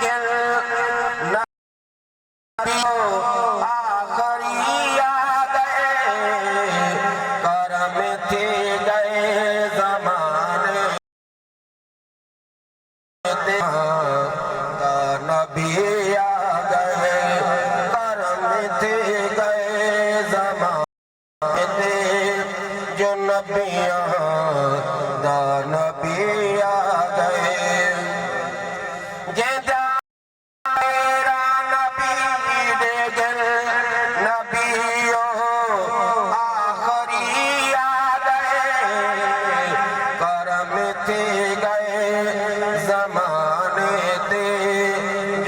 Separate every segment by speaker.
Speaker 1: गिल आखरी आ गए करम थे गए जमाने नबी आ गए करम थे गए जमाने जो नबियां दा नबी आ गए मेरा नबी दे गल नबियो आखरी आ गए करम थे गए जमाने दे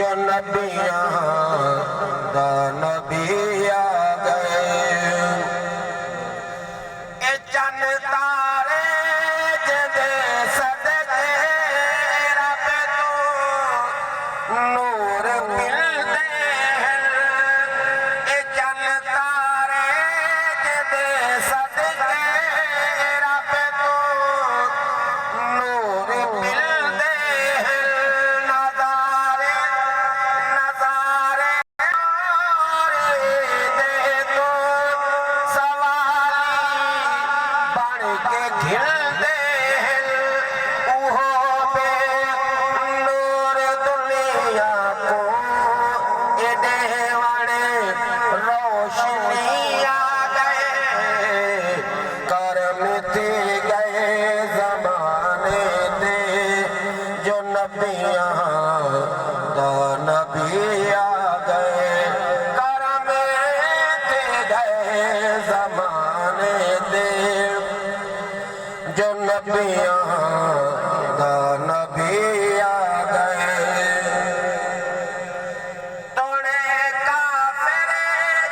Speaker 1: जो नबियां दा नबी आ गए ए चन तारे जदे सदके रब तो नूर मिलते हैं ए चन तारे जदे सदके रब तो नूर मिलते हैं नजारे नजारे दे तो सवारी बन के खिलते हैं उहो पे नूर दुनिया को ये देवाने रोशनी आ गए करम थे गए जमाने दे जो नबियां दा नबी आ गए करम थे गए जमाने दे जो नबियां दा नबी आ गए तोड़े काफिर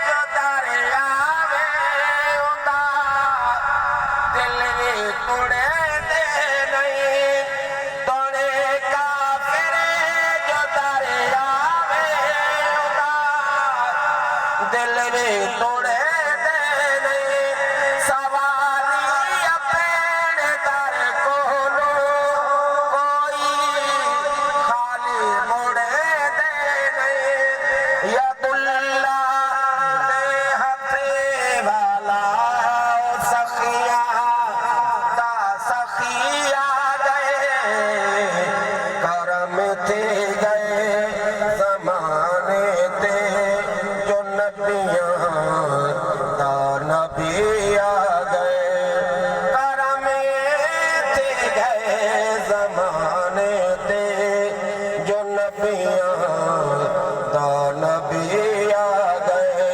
Speaker 1: जो दरियावे उदा दिल भी तोड़े दे नहीं तोड़े काफिर जो दरियावे उदा दिल भी तोड़े दे नहीं सवाली अपने दर कोलो कोई खाली मोड़े दे नहीं यदुल्ला दे हथे वाला सखिया दा सखिया गए करम थे गए जमाने ते जो नबियां दा नबी आ गए करम थे गए जमाने ते जो नबियां दा नबी आ गए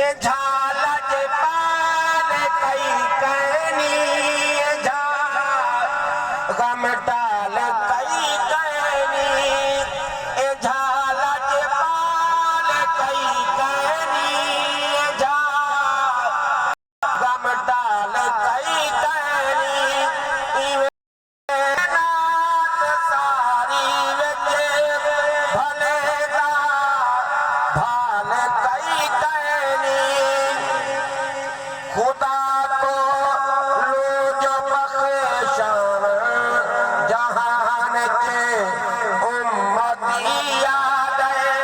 Speaker 1: ए झाला जे पाल कई कहनी ए झाल गम डाल कई कहनी ए झाला जे पाल कई कहनी ए झाल गम डाल कई कहनी नात सारी विच भले दा भाल कई कहनी खुदा को लो जो बख्शाव जहान के उम्मती आ गए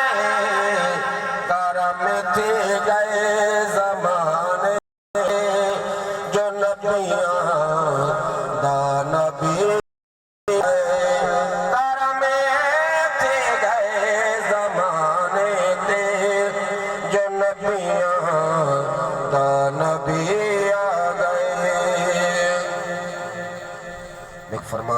Speaker 1: करम थे गए जमाने जो नबियां दा नबी करम थे गए जमाने दे जो नबियां दा नबी आ गए। फरमा